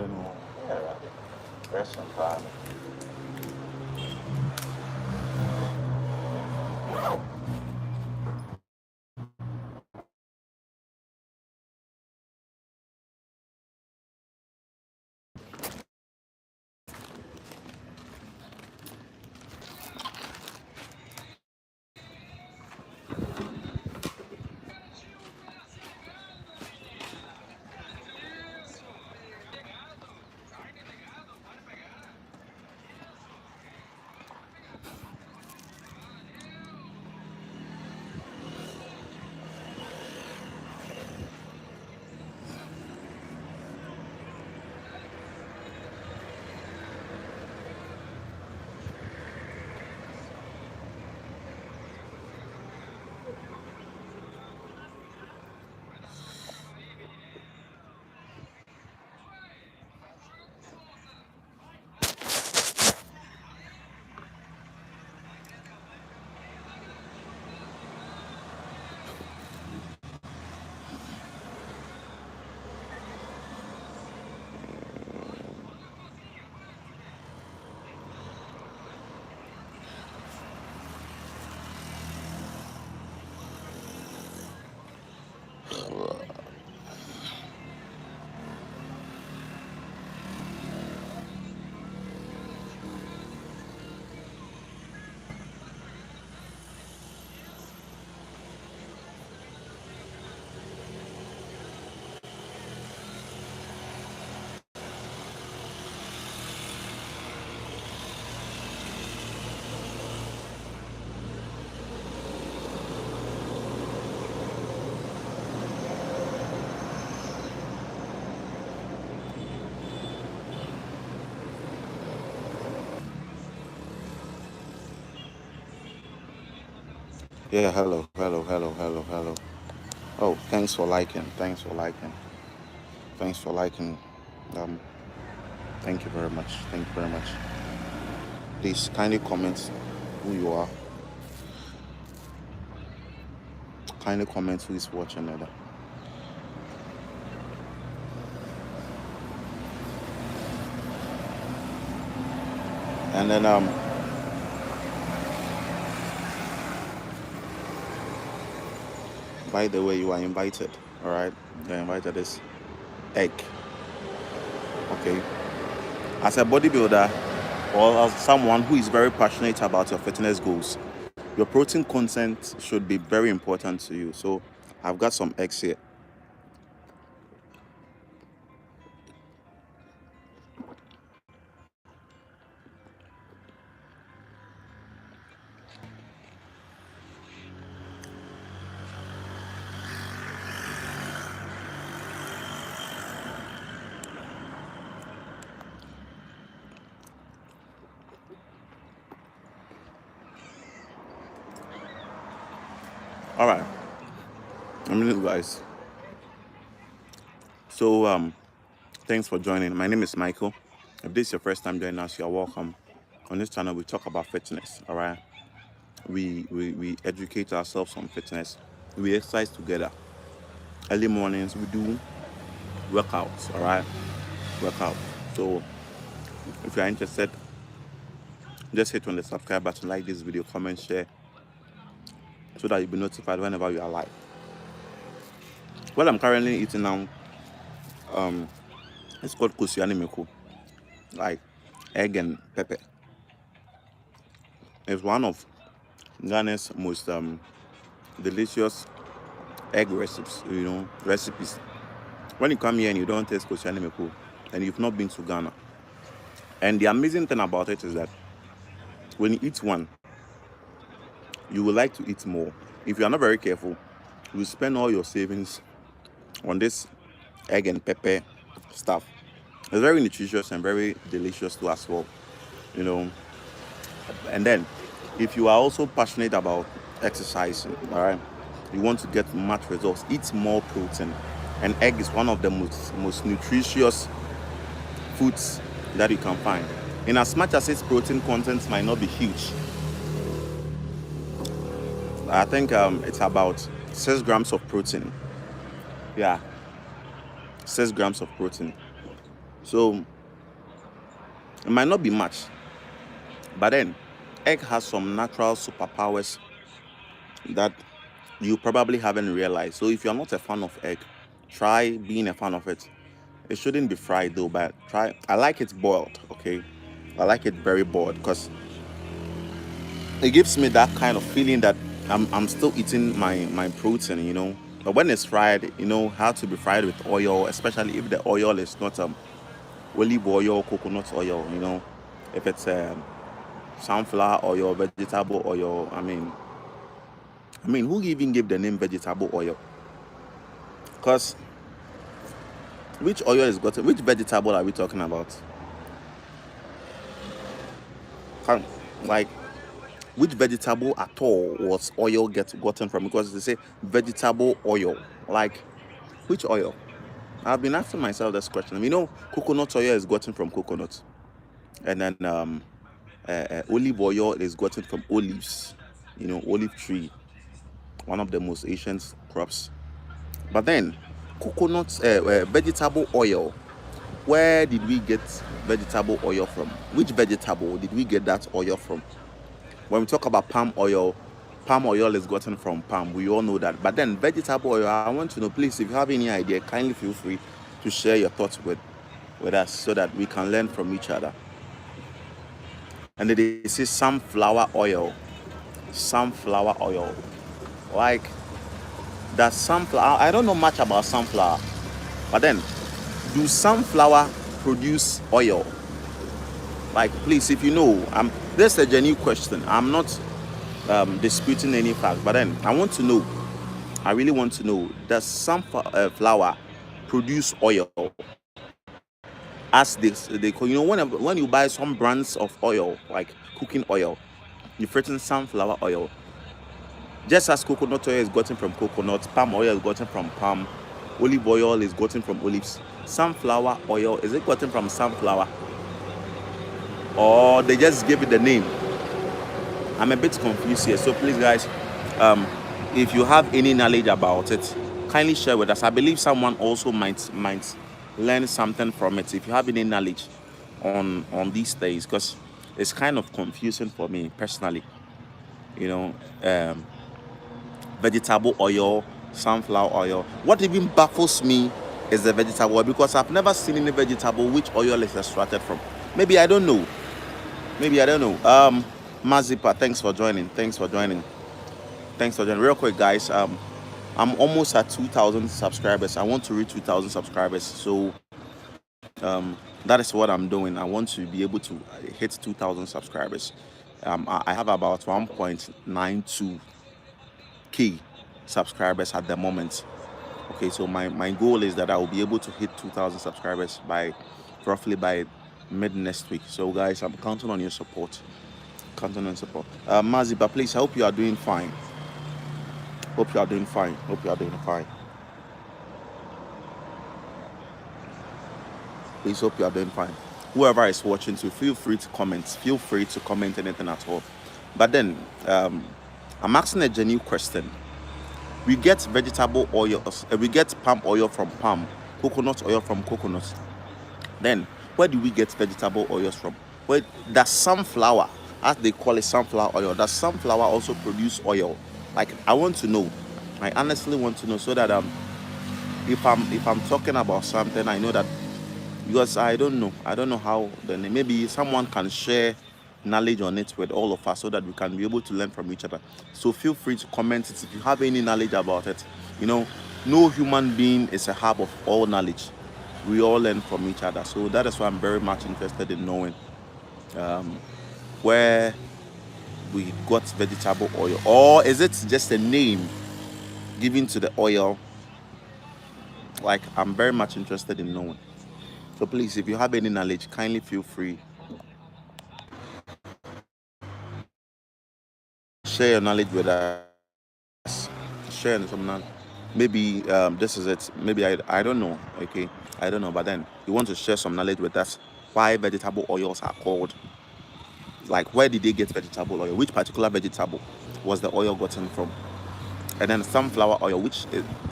no, yeah, rest some time. Yeah, hello. Oh, thanks for liking. Thanks for liking. Um, Thank you very much. Thank you very much. Please kindly comment who you are. Kindly comment who is watching it. And then by the way, you are invited. All right, you're invited. This egg. Okay. As a bodybuilder or as someone who is very passionate about your fitness goals, your protein content should be very important to you. So I've got some eggs here. All right. A minute, guys. So thanks for joining. My name is Michael. If this is your first time joining us, you're welcome. On this channel, we talk about fitness. All right. We educate ourselves on fitness. We exercise together. Early mornings we do workouts. All right. Workout. So if you're interested, just hit on the subscribe button, like this video, comment, share, so that you'll be notified whenever we are live. What I'm currently eating now, it's called kusiani meko, like egg and pepper. It's one of Ghana's most delicious egg recipes. Recipes. When you come here and you don't taste kusiani meko, and you've not been to Ghana. And the amazing thing about it is that when you eat one, you will like to eat more. If you are not very careful, you will spend all your savings on this egg and pepper stuff. It's very nutritious and very delicious too as well. You know, and then if you are also passionate about exercising, all right, you want to get much results, eat more protein. And egg is one of the most nutritious foods that you can find. In as much as its protein content might not be huge, I think it's about 6 grams of protein. Yeah, 6 grams of protein. So it might not be much, but then egg has some natural superpowers that you probably haven't realized. So if you're not a fan of egg, try being a fan of it. It shouldn't be fried though, but try. I like it boiled. Okay, I like it very boiled because it gives me that kind of feeling that I'm still eating my protein, you know. But when it's fried, you know, how to be fried with oil, especially if the oil is not olive oil, coconut oil, you know. If it's sunflower oil, vegetable oil, I mean, who even gave the name vegetable oil? Because which oil is gotten? Which vegetable are we talking about? Can, like, which vegetable at all was oil gotten from? Because they say vegetable oil. Like, which oil? I've been asking myself this question. You know, coconut oil is gotten from coconut, and then olive oil is gotten from olives. You know, olive tree, one of the most ancient crops. But then, vegetable oil. Where did we get vegetable oil from? Which vegetable did we get that oil from? When we talk about palm oil is gotten from palm. We all know that. But then vegetable oil, I want to know, please, if you have any idea, kindly feel free to share your thoughts with us so that we can learn from each other. And then they say sunflower oil. Sunflower oil. Like that sunflower. I don't know much about sunflower. But then, do sunflower produce oil? Like, please, if you know, this is a genuine question. I'm not disputing any fact, but then I want to know. I really want to know: does sunflower produce oil? As they call, you know, when you buy some brands of oil, like cooking oil, you've written sunflower oil. Just as coconut oil is gotten from coconut, palm oil is gotten from palm, olive oil is gotten from olives. Sunflower oil, is it gotten from sunflower, or they just give it the name? I'm a bit confused here. So please, guys, if you have any knowledge about it, kindly share with us. I believe someone also might learn something from it. If you have any knowledge on these things, because it's kind of confusing for me personally. You know, vegetable oil, sunflower oil. What even baffles me is the vegetable oil, because I've never seen any vegetable which oil is extracted from. Maybe I don't know. Mazipa, thanks for joining. Real quick, guys. I'm almost at 2,000 subscribers. I want to reach 2,000 subscribers. So that is what I'm doing. I want to be able to hit 2,000 subscribers. I have about 1.92k subscribers at the moment. Okay, so my goal is that I will be able to hit 2,000 subscribers by roughly by mid next week. So guys, I'm counting on your support. Maziba, please, I hope you are doing fine. Hope you are doing fine. Please, hope you are doing fine. Whoever is watching, so feel free to comment. Feel free to comment anything at all. But then, I'm asking a genuine question. We get vegetable oils. We get palm oil from palm, coconut oil from coconut. Then, where do we get vegetable oils from? Where does sunflower, as they call it, sunflower oil, does sunflower also produce oil? Like, I want to know. I honestly want to know, so that if I'm talking about something, I know that, because I don't know how. Then maybe someone can share knowledge on it with all of us, so that we can be able to learn from each other. So feel free to comment it if you have any knowledge about it. You know, no human being is a hub of all knowledge. We all learn from each other. So that is why I'm very much interested in knowing where we got vegetable oil, or is it just a name given to the oil? Like, I'm very much interested in knowing. So please, if you have any knowledge, kindly feel free, share your knowledge with us. Share some knowledge. Maybe this is it. Maybe I don't know. Okay, I don't know. But then you want to share some knowledge with us. Why vegetable oils are called? Like, where did they get vegetable oil? Which particular vegetable was the oil gotten from? And then sunflower oil.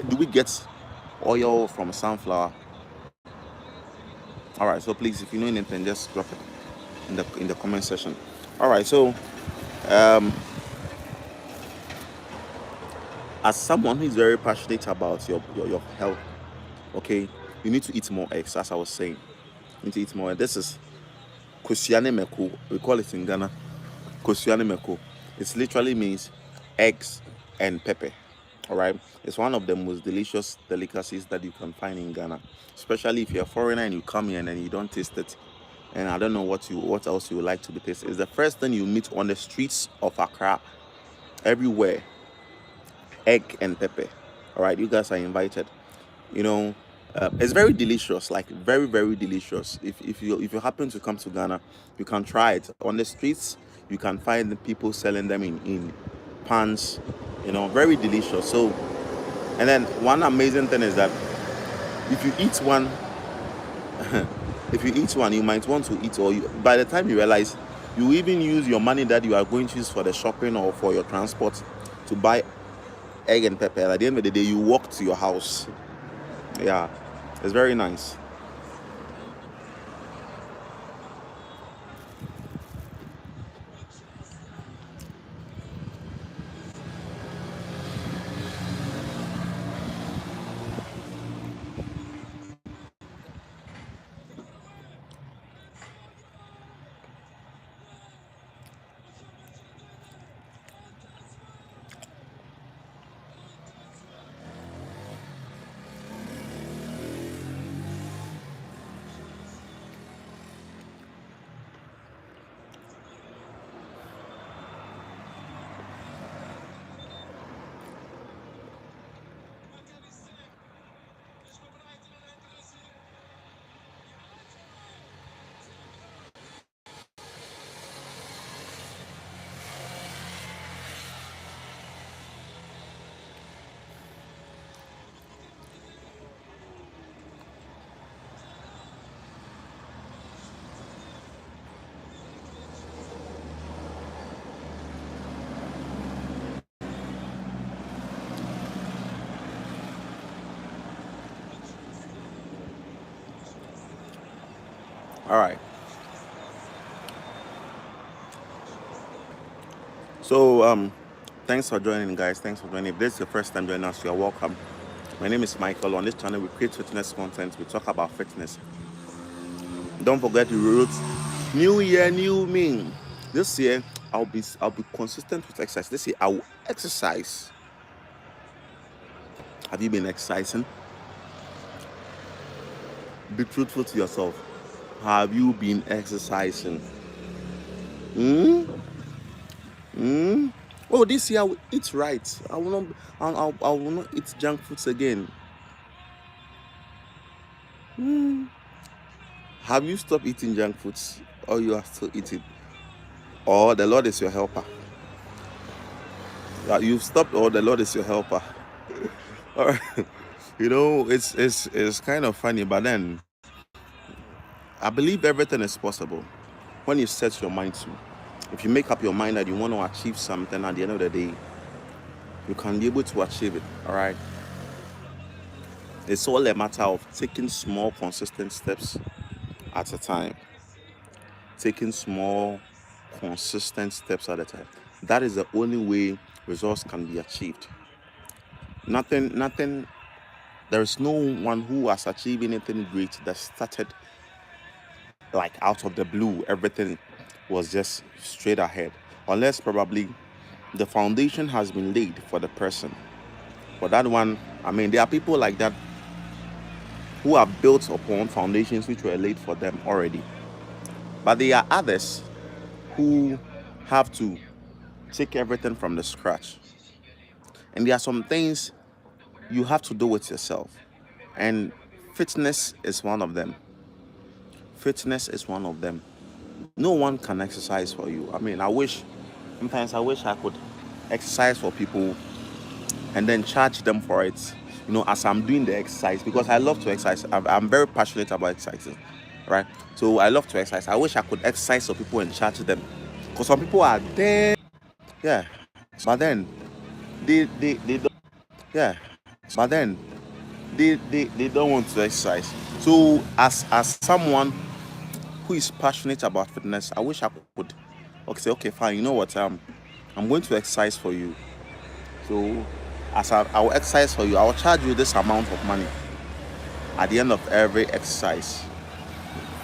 Do we get oil from sunflower? All right, so please, if you know anything, just drop it in the comment section. All right, so um, as someone who is very passionate about your health, okay, you need to eat more eggs. As I was saying, you need to eat more. This is kosiane meko. We call it in Ghana kosiane meko. It literally means eggs and pepper. All right, it's one of the most delicious delicacies that you can find in Ghana, especially if you're a foreigner and you come here and then you don't taste it. And I don't know what else you would like to be tasted. It's the first thing you meet on the streets of Accra, everywhere. Egg and pepper. All right, you guys are invited. You know, it's very delicious, like very very delicious. If you happen to come to Ghana, you can try it on the streets. You can find the people selling them in pans. You know, very delicious. So, and then one amazing thing is that if you eat one, if you eat one, you might want to eat, or by the time you realize, you even use your money that you are going to use for the shopping or for your transport to buy egg and pepper. At the end of the day, you walk to your house. Yeah, it's very nice. All right. So thanks for joining, guys. Thanks for joining. If this is your first time joining us, you are welcome. My name is Micheal. On this channel, we create fitness content. We talk about fitness. Don't forget the rules. New year, new me. This year, I'll be consistent with exercise. This year, I will exercise. Have you been exercising? Be truthful to yourself. Have you been exercising? Hmm? Hmm? Oh, this year I will eat right. I will not. I will not eat junk foods again. Hmm. Have you stopped eating junk foods, or you are still eating? Or the Lord is your helper? You've stopped, or the Lord is your helper? All right. You know, it's kind of funny, but then I believe everything is possible when you set your mind to. If you make up your mind that you want to achieve something, at the end of the day, you can be able to achieve it. All right. It's all a matter of taking small, consistent steps at a time. Taking small, consistent steps at a time. That is the only way results can be achieved. Nothing. There is no one who has achieved anything great that started like out of the blue. Everything was just straight ahead, unless probably the foundation has been laid for the person. For that one, I mean, there are people like that who are built upon foundations which were laid for them already. But there are others who have to take everything from the scratch. And there are some things you have to do it yourself. And fitness is one of them. Fitness is one of them. No one can exercise for you. I mean, sometimes I wish I could exercise for people and then charge them for it, as I'm doing the exercise, because I love to exercise. I'm very passionate about exercising, right? So I love to exercise. I wish I could exercise for people and charge them, because some people are there, yeah, but then they don't, yeah, but then they don't want to exercise. So as someone who is passionate about fitness, I wish I could okay say, okay, fine, you know what, I'm going to exercise for you. So I will exercise for you, I will charge you this amount of money at the end of every exercise.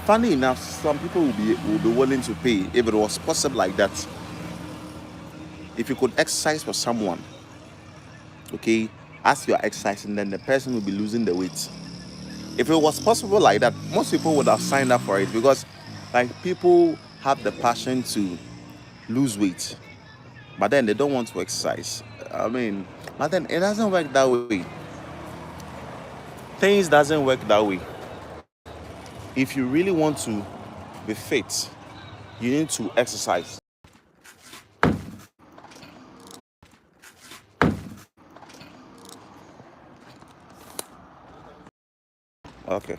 Funny enough, some people will be willing to pay if it was possible like that. If you could exercise for someone, okay, as you are exercising, then the person will be losing the weight. If it was possible like that, most people would have signed up for it because, like, people have the passion to lose weight, but then they don't want to exercise. I mean, but then it doesn't work that way. Things doesn't work that way. If you really want to be fit, you need to exercise. Okay.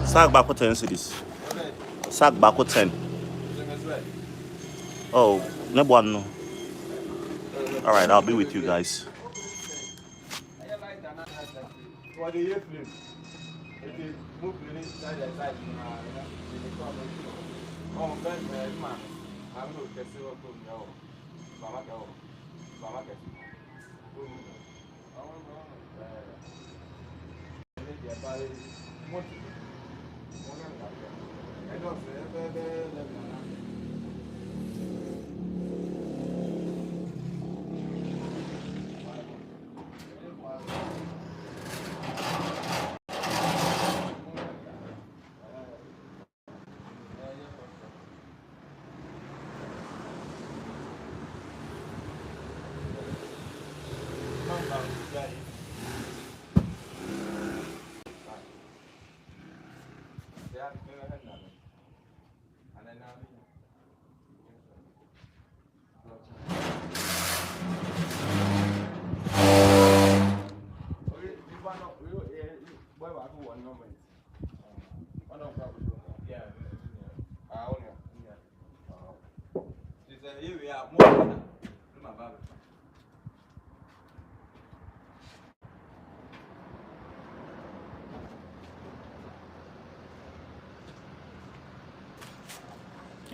Sack back 10 cities. Sack back 10. Oh, no one. No. All right, I'll be with you guys.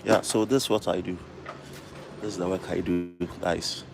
Yeah, so this is what I do. This is the work I do, guys.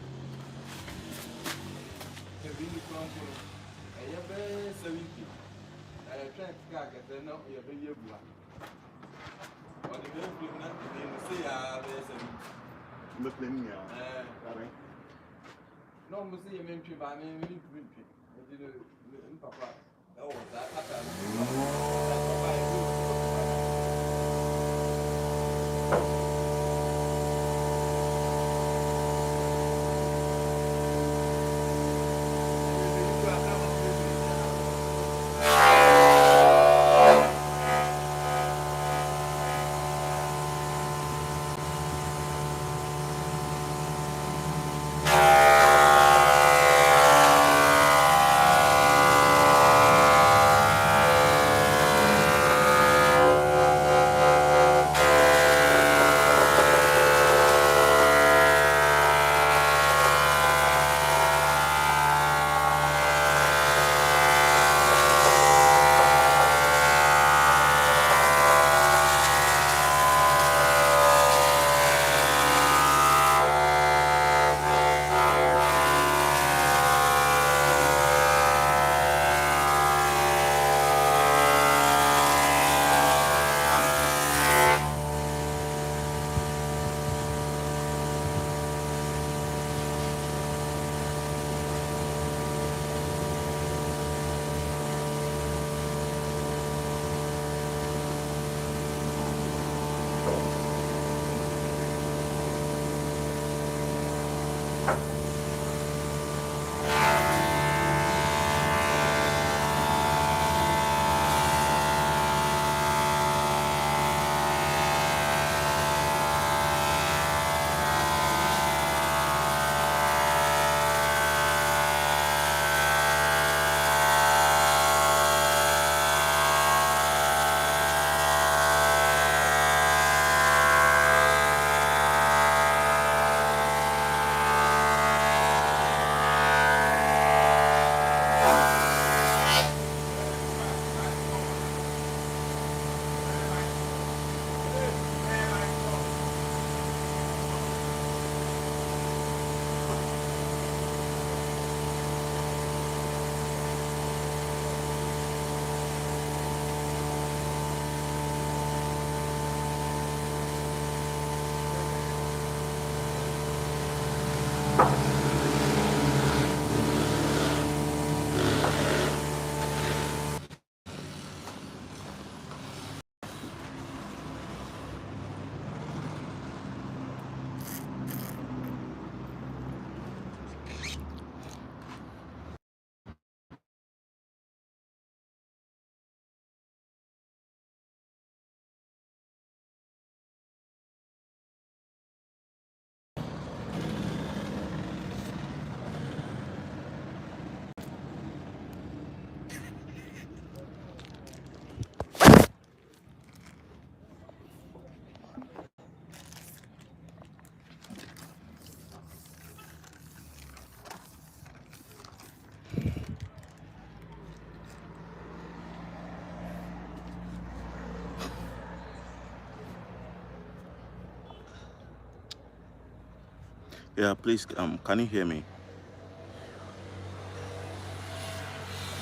Yeah, please, can you hear me?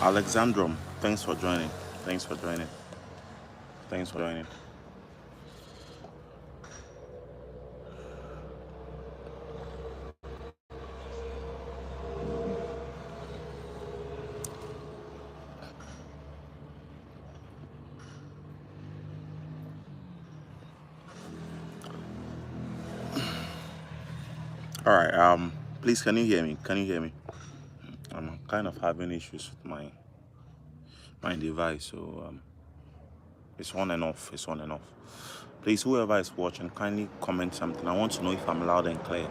Alexandrum, thanks for joining. Thanks for joining. Thanks for joining. All right. Please, can you hear me? Can you hear me? I'm kind of having issues with my device, so it's on and off. It's on and off. Please, whoever is watching, kindly comment something. I want to know if I'm loud and clear.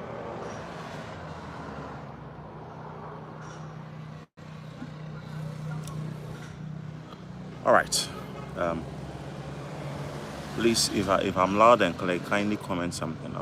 All right. Um, please, if I'm loud and clear, kindly comment something.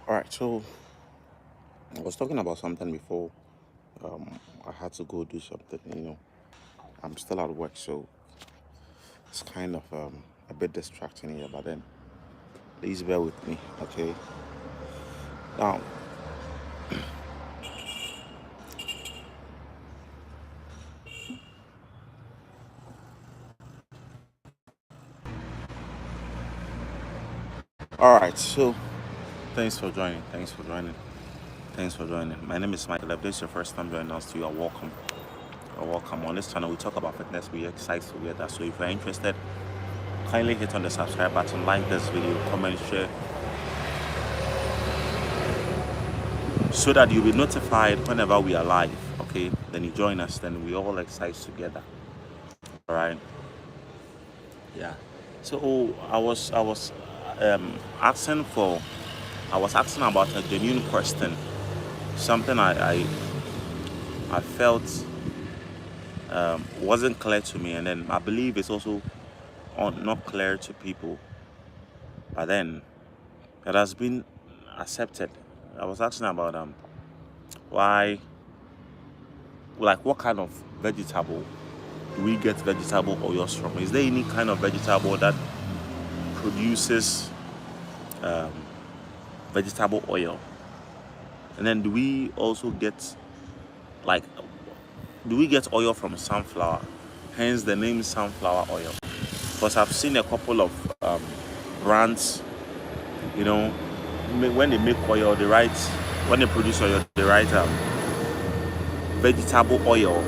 All right. So I was talking about something before. I had to go do something. I'm still at work, so it's kind of a bit distracting here. But then, please bear with me, okay? Now, all right. So, thanks for joining. Thanks for joining. Thanks for joining. My name is Michael. If this is your first time joining us, you are welcome. You're welcome. On this channel, we talk about fitness. We exercise together. So, if you're interested, kindly hit on the subscribe button, like this video, comment, share, so that you'll be notified whenever we are live. Okay? Then you join us. Then we all exercise together. All right. Yeah. So um asking for I was asking about a genuine question, something I felt wasn't clear to me, and then I believe it's also not clear to people. But then it has been accepted. I was asking about why, like, what kind of vegetable do we get vegetable oils from? Is there any kind of vegetable that produces vegetable oil? And then do we also get, like, do we get oil from sunflower? Hence the name sunflower oil. Because I've seen a couple of brands, you know, when they make oil, they write, when they produce oil, they write vegetable oil.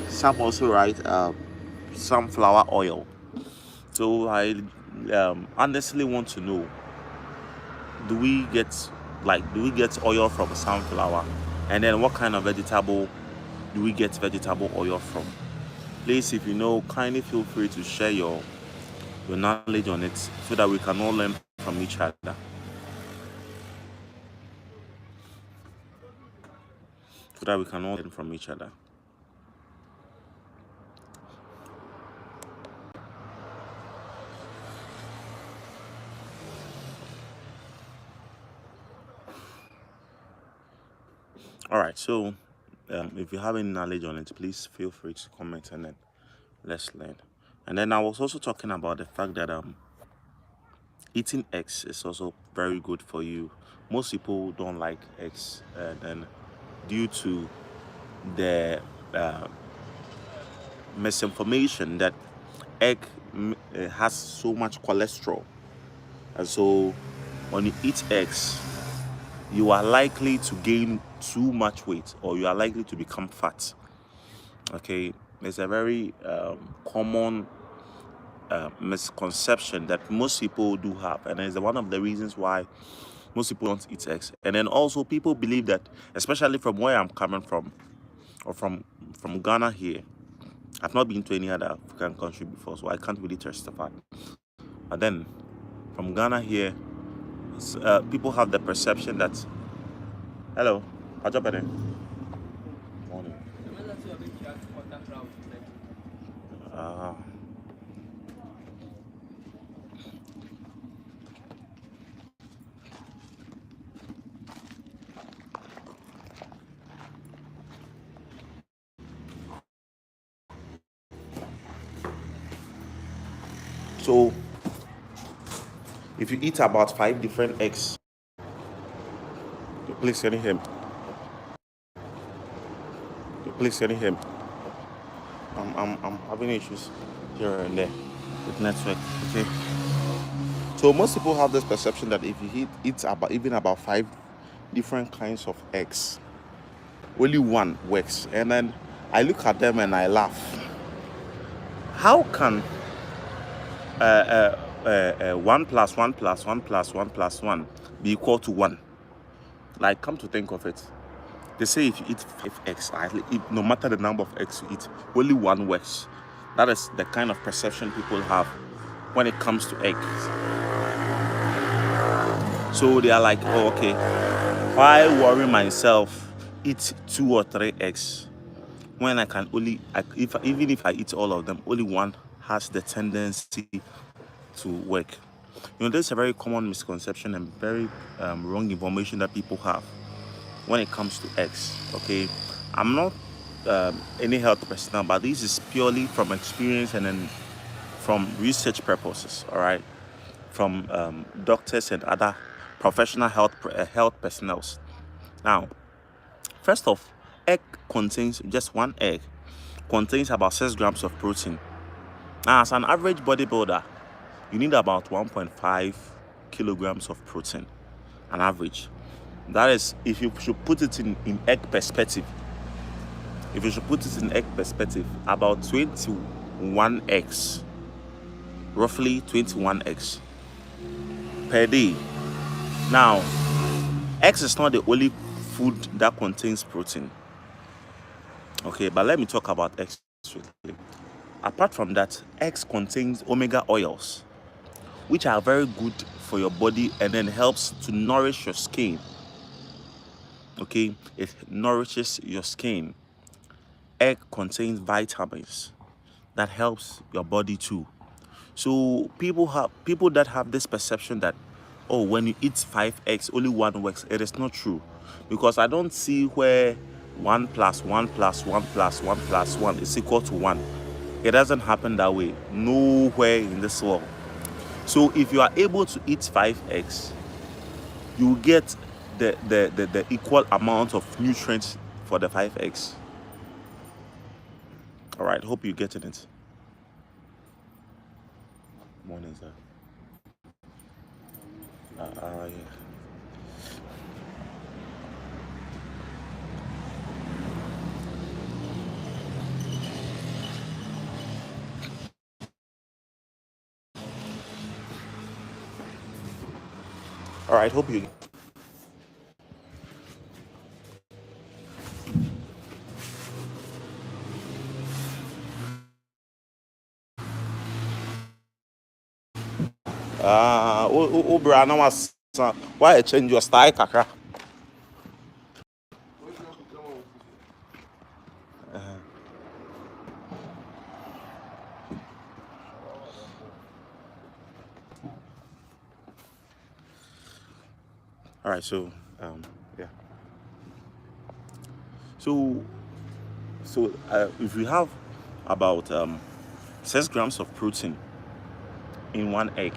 Some also write sunflower oil. So I honestly want to know, do we get do we get oil from sunflower? And then what kind of vegetable do we get vegetable oil from? Please, if you know, kindly feel free to share your knowledge on it so that we can all learn from each other. So that we can all learn from each other. All right. So, if you have any knowledge on it, please feel free to comment and then let's learn. And then I was also talking about the fact that eating eggs is also very good for you. Most people don't like eggs, and due to the uh, misinformation that egg has so much cholesterol, and so when you eat eggs, you are likely to gain too much weight, or you are likely to become fat. Okay, it's a very common misconception that most people do have, and it's one of the reasons why most people don't eat eggs. And then also people believe that, especially from where I'm coming from, or from Ghana here, I've not been to any other African country before, so I can't really testify. But then from Ghana here, people have the perception that, hello, how's your morning. uh, so if you eat about 5 different eggs, please can you hear me? Please can you hear me? I'm having issues here and there with network. Okay. So most people have this perception that if you eat about 5 different kinds of eggs, only one works. And then I look at them and I laugh. How can 1 plus 1 plus 1 plus 1 be equal to 1? Like, come to think of it, they say if you eat 5 eggs, no matter the number of eggs you eat, only one works. That is the kind of perception people have when it comes to eggs. So they are like, oh, okay, why worry myself eat 2 or 3 eggs when I can only, even if I eat all of them, only one has the tendency to work. There's a very common misconception and very wrong information that people have when it comes to eggs. Okay, I'm not any health professional, but this is purely from experience and then from research purposes. All right, from doctors and other professional health personnel. Now, first off, egg contains just one egg contains about 6 grams of protein. Now, as an average bodybuilder, you need about 1.5 kilograms of protein, an average. That is, if you should put it in egg perspective, about 21 eggs, roughly 21 eggs per day. Now, eggs is not the only food that contains protein. Okay, but let me talk about eggs quickly. Apart from that, eggs contains omega oils, which are very good for your body and then helps to nourish your skin. Okay, it nourishes your skin. Egg contains vitamins that helps your body too. So people that have this perception that, oh, when you eat 5 eggs, only one works. It is not true, because I don't see where 1 plus 1 plus 1 plus 1 plus 1 is equal to 1. It doesn't happen that way nowhere in this world. So if you are able to eat 5 eggs, you get the equal amount of nutrients for the 5 eggs. All right, hope you're getting it. Morning, sir. Yeah. All right, hope you. Bra, now was why I change your style, kaka. All right, so yeah. So if we have about 6 grams of protein in one egg,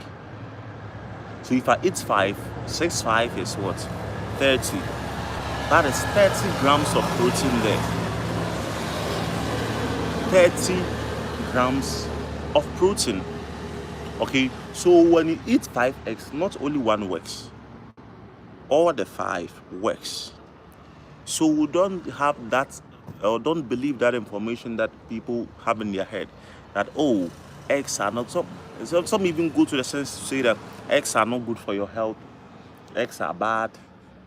So if I eat 5, 6 5 is what? 30. That is 30 grams of protein there. 30 grams of protein. Okay, so when you eat 5 eggs, not only one works, all the 5 works. So don't have that, or don't believe that information that people have in their head that, oh, eggs are not, some even go to the sense to say that eggs are not good for your health, eggs are bad,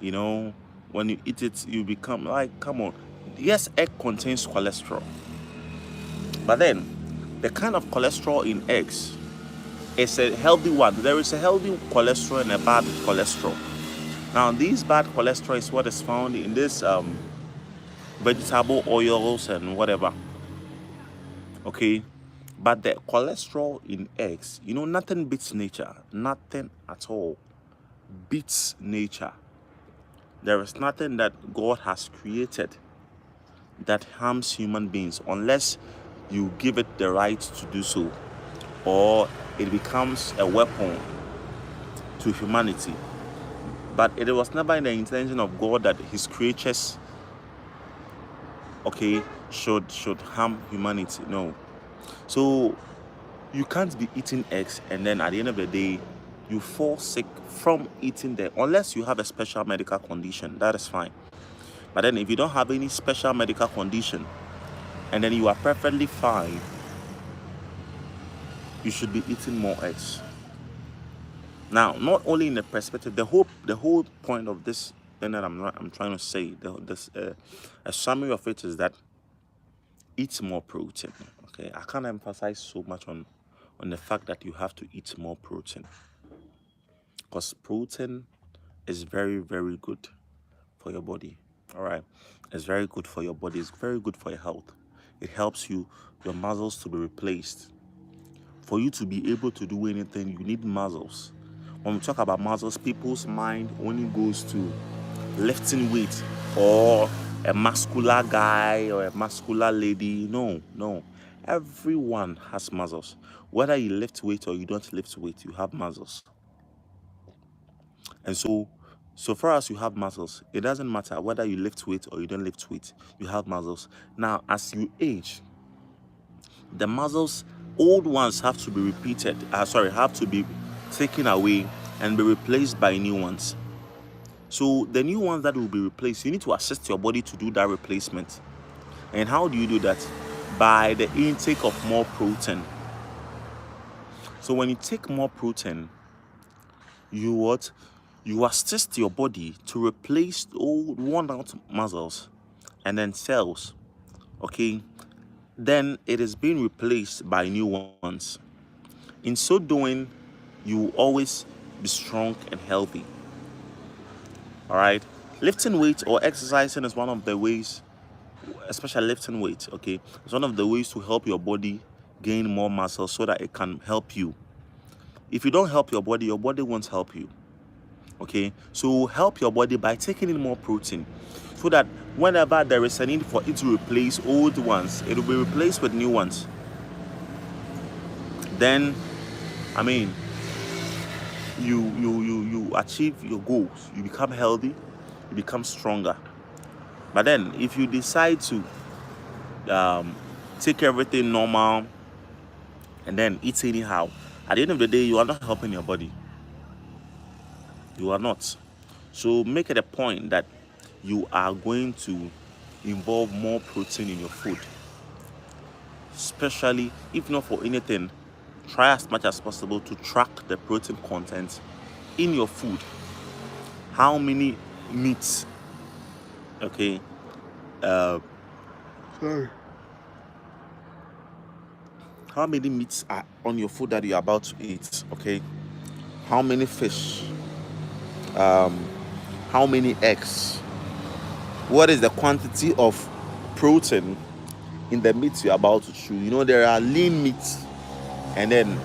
you know, when you eat it you become like, come on. Yes, egg contains cholesterol, but then the kind of cholesterol in eggs is a healthy one. There is a healthy cholesterol and a bad cholesterol. Now this bad cholesterol is what is found in this vegetable oils and whatever. Okay, but the cholesterol in eggs, you know, nothing beats nature. Nothing at all beats nature. There is nothing that God has created that harms human beings unless you give it the right to do so, or it becomes a weapon to humanity. But it was never in the intention of God that his creatures, okay, should harm humanity. No. So you can't be eating eggs and then at the end of the day you fall sick from eating them, unless you have a special medical condition. That is fine. But then if you don't have any special medical condition and then you are perfectly fine, you should be eating more eggs. Now, not only in the perspective, the whole point of this thing that I'm trying to say, a summary of it is that eat more protein. Okay, I can't emphasize so much on the fact that you have to eat more protein, because protein is very, very good for your body. All right, it's very good for your body. It's very good for your health. It helps your muscles to be replaced. For you to be able to do anything, you need muscles. When we talk about muscles, people's mind only goes to lifting weight or a muscular guy or a muscular lady. No, no. Everyone has muscles. Whether you lift weight or you don't lift weight, you have muscles. And so far as you have muscles, it doesn't matter whether you lift weight or you don't lift weight, you have muscles. Now, as you age, the muscles, old ones have to be have to be taken away and be replaced by new ones. So the new ones that will be replaced, you need to assist your body to do that replacement. And how do you do that? By the intake of more protein. So when you take more protein, you assist your body to replace old worn out muscles and then cells. Okay, then it is being replaced by new ones. In so doing, you will always be strong and healthy. All right, lifting weight or exercising is one of the ways, especially lifting weight. Okay, it's one of the ways to help your body gain more muscle so that it can help you. If you don't help your body won't help you. Okay, so help your body by taking in more protein, so that whenever there is a need for it to replace old ones, it will be replaced with new ones. Then, I mean, you achieve your goals. You become healthy, you become stronger. But then, if you decide to take everything normal and then eat anyhow, at the end of the day, you are not helping your body. You are not. So make it a point that you are going to involve more protein in your food. Especially, if not for anything, try as much as possible to track the protein content in your food. How many meats, okay, how many meats are on your food that you're about to eat, okay? How many fish? How many eggs? What is the quantity of protein in the meats you're about to chew? You know, there are lean meats and then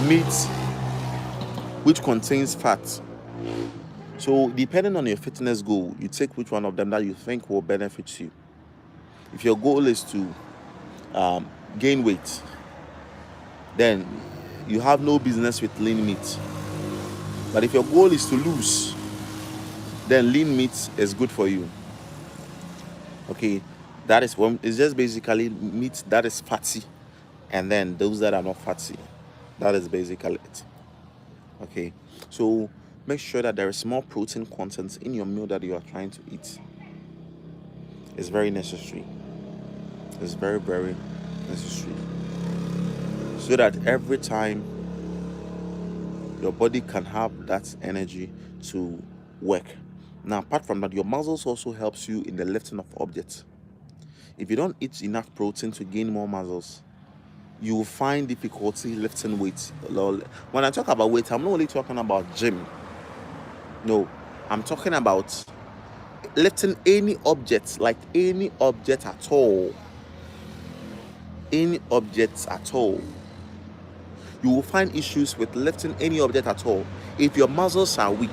meat which contains fat. So depending on your fitness goal, you take which one of them that you think will benefit you. If your goal is to gain weight, then you have no business with lean meat. But if your goal is to lose, then lean meat is good for you. Okay, that is one. It's just basically meat that is fatty, and then those that are not fatty. That is basically it. Okay, so make sure that there is more protein content in your meal that you are trying to eat. It's very necessary. It's very, very necessary, so that every time your body can have that energy to work. Now, apart from that, your muscles also helps you in the lifting of objects. If you don't eat enough protein to gain more muscles, you will find difficulty lifting weights. When I talk about weight, I'm not only talking about gym. No, I'm talking about lifting any object, like any object at all. Any objects at all. You will find issues with lifting any object at all if your muscles are weak.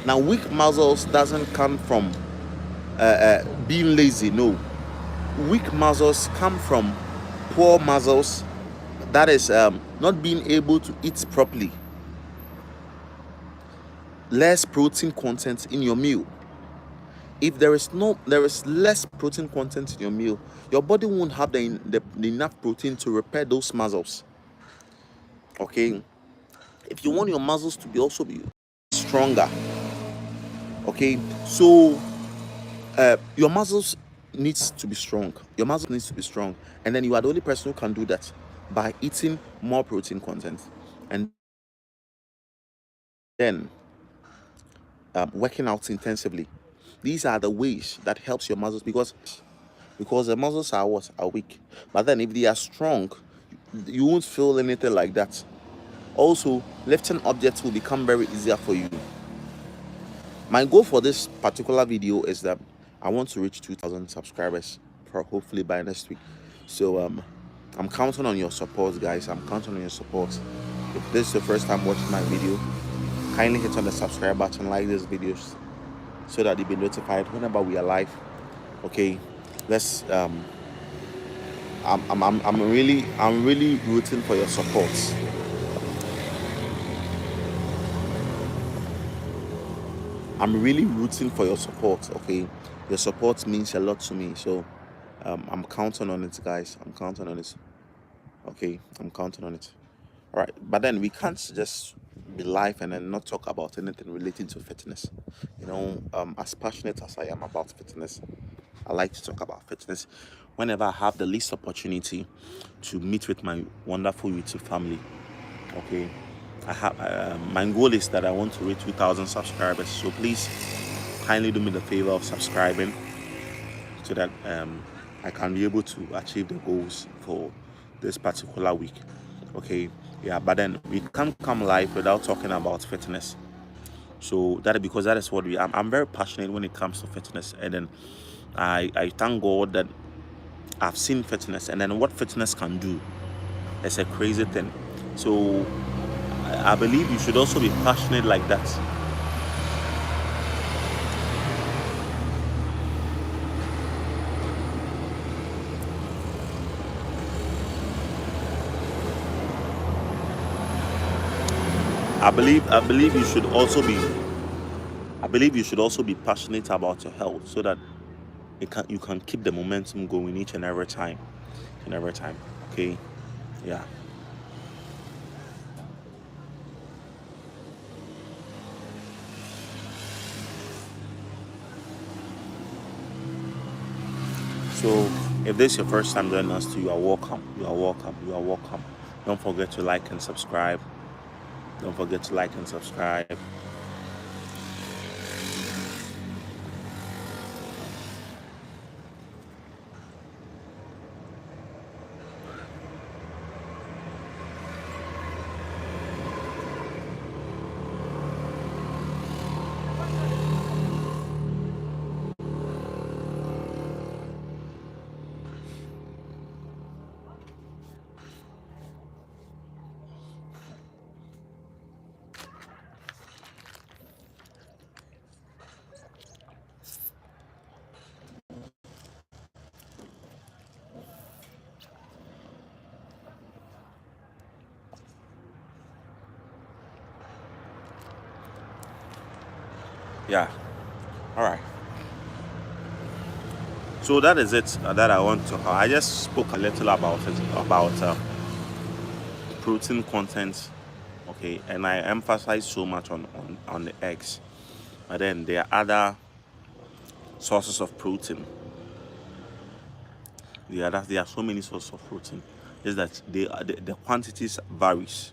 Now, weak muscles doesn't come from being lazy. No, weak muscles come from poor muscles. That is not being able to eat properly. Less protein content in your meal. If there is less protein content in your meal, your body won't have the enough protein to repair those muscles. Okay, if you want your muscles to be stronger, okay, so your muscles needs to be strong. Your muscles needs to be strong, and then you are the only person who can do that by eating more protein content, and then working out intensively. These are the ways that helps your muscles, because the muscles are weak. But then if they are strong, you won't feel anything like that. Also, lifting objects will become very easier for you. My goal for this particular video is that I want to reach 2,000 subscribers, hopefully by next week. So I'm counting on your support, guys. I'm counting on your support. If this is the first time watching my video, kindly hit on the subscribe button, like these videos, so that you'll be notified whenever we are live. Okay, let's I'm really rooting for your support. I'm really rooting for your support. Okay, your support means a lot to me. So I'm counting on it, guys. I'm counting on it. Okay, I'm counting on it. All right, but then we can't just be live and then not talk about anything relating to fitness. As passionate as I am about fitness, I like to talk about fitness whenever I have the least opportunity to meet with my wonderful YouTube family. Okay, I have my goal is that I want to reach 2,000 subscribers. So please kindly do me the favor of subscribing, so that I can be able to achieve the goals for this particular week. Okay, yeah, but then we can't come live without talking about fitness. So because that is what I'm very passionate when it comes to fitness, and then I thank God that I've seen fitness, and then what fitness can do. It's a crazy thing. So I believe you should also be passionate like that. I believe you should also be passionate about your health, so that you can keep the momentum going each and every time. Okay, yeah. So if this is your first time joining us, you are welcome. Don't forget to like and subscribe. Yeah. All right. So that is it that I want to. I just spoke a little about it, about protein content. Okay, and I emphasize so much on the eggs, but then there are other sources of protein. There are so many sources of protein. Just that the quantities varies.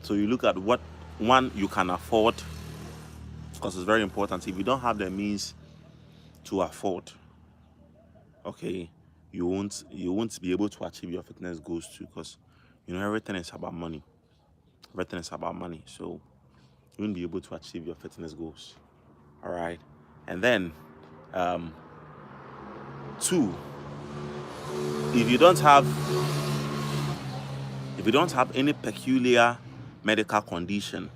So you look at what one you can afford, because it's very important. If you don't have the means to afford, okay, you won't be able to achieve your fitness goals too, because everything is about money. Everything is about money. So you won't be able to achieve your fitness goals. All right. And then um two, if you don't have any peculiar medical condition,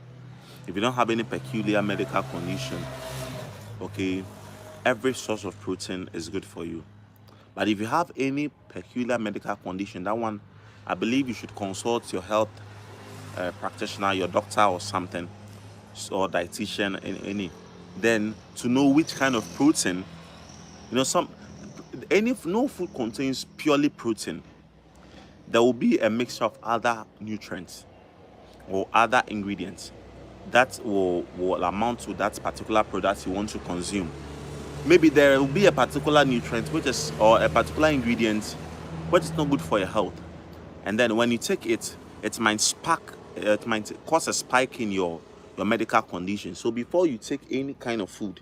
if you don't have any peculiar medical condition, okay, every source of protein is good for you. But if you have any peculiar medical condition, that one, I believe you should consult your health practitioner, your doctor or something, or dietitian, any, then to know which kind of protein, some any no food contains purely protein. There will be a mixture of other nutrients or other ingredients that will amount to that particular product you want to consume. Maybe there will be a particular nutrient or a particular ingredient which is not good for your health, and then when you take it, it might cause a spike in your medical condition. So before you take any kind of food,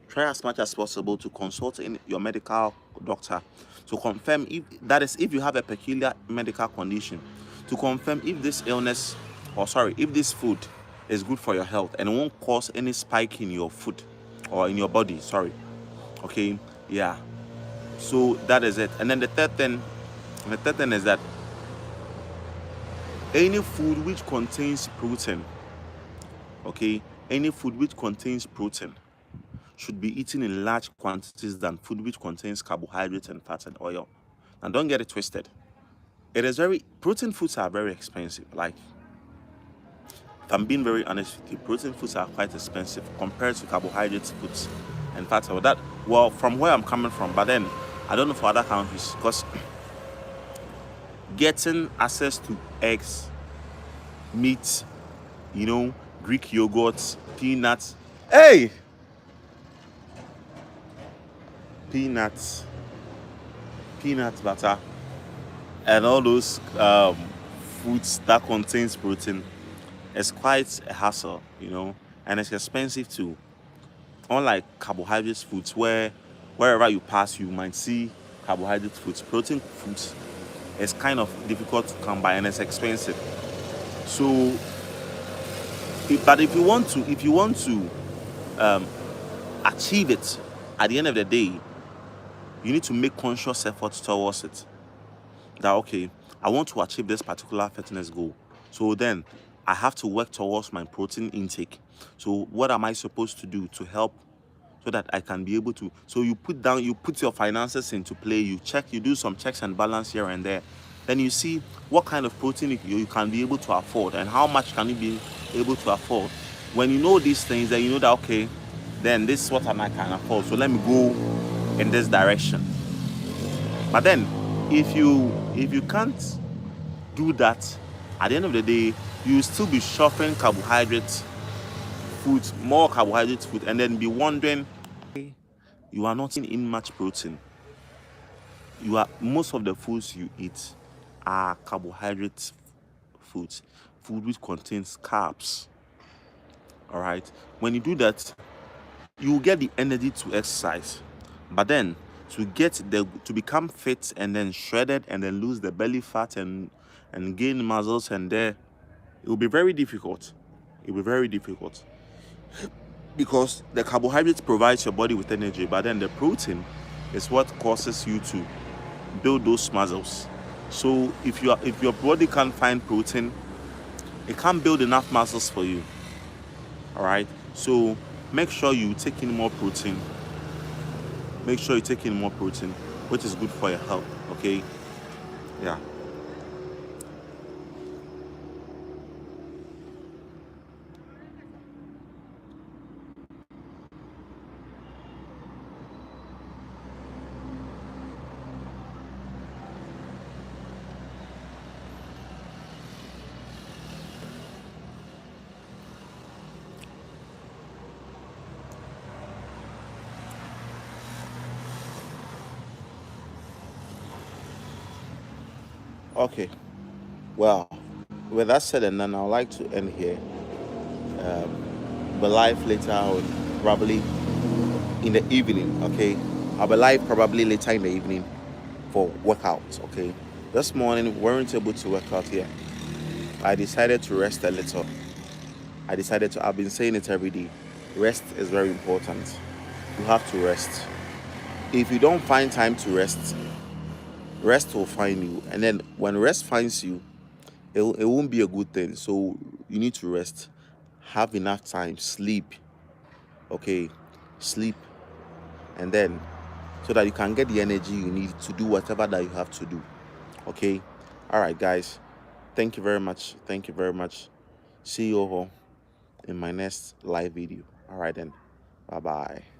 try as much as possible to consult your medical doctor to confirm if you have a peculiar medical condition, to confirm if if this food is good for your health and won't cause any spike in your food or in your body. Sorry. Okay. Yeah. So that is it. And then the third thing is that any food which contains protein, okay, any food which contains protein should be eaten in large quantities than food which contains carbohydrates and fat and oil. And don't get it twisted. Protein foods are very expensive. Like, if I'm being very honest with you, protein foods are quite expensive compared to carbohydrates foods and fat. Or that, well, from where I'm coming from, but then I don't know for other countries, because getting access to eggs, meat, Greek yogurt, peanuts, hey, peanuts, peanut butter, and all those foods that contains protein is quite a hassle, and it's expensive too. Unlike carbohydrate foods, wherever you pass, you might see carbohydrate foods. Protein foods is kind of difficult to come by and it's expensive. So, but if you want to um, achieve it, at the end of the day, you need to make conscious efforts towards it. That, okay, I want to achieve this particular fitness goal. So then I have to work towards my protein intake. So what am I supposed to do to help so that I can be able to? So you put your finances into play, you do some checks and balance here and there. Then you see what kind of protein you can be able to afford and how much can you be able to afford. When you know these things, then you know that, okay, then this is what I can afford. So let me go in this direction. But then if you can't do that, at the end of the day, you will still be shuffling more carbohydrate food, and then be wondering you are not in much protein. Most of the foods you eat are carbohydrate foods, food which contains carbs. All right. When you do that, you will get the energy to exercise. But then to become fit and then shredded and then lose the belly fat and gain muscles, and it will be very difficult. It will be very difficult because the carbohydrates provides your body with energy, but then the protein is what causes you to build those muscles. So if your body can't find protein, it can't build enough muscles for you. All right. So make sure you take in more protein. Make sure you take in more protein, which is good for your health. Okay. Yeah. Okay. Well, with that said and done, I'd like to end here. But live later on, probably in the evening. Okay. I'll be live probably later in the evening for workouts. Okay. This morning we weren't able to work out here. I decided to rest a little. I've been saying it every day. Rest is very important. You have to rest. If you don't find time to rest, rest will find you. And then when rest finds you, it won't be a good thing. So you need to rest. Have enough time. Sleep. Okay. Sleep. And then so that you can get the energy you need to do whatever that you have to do. Okay. All right, guys. Thank you very much. Thank you very much. See you all in my next live video. All right, then. Bye bye.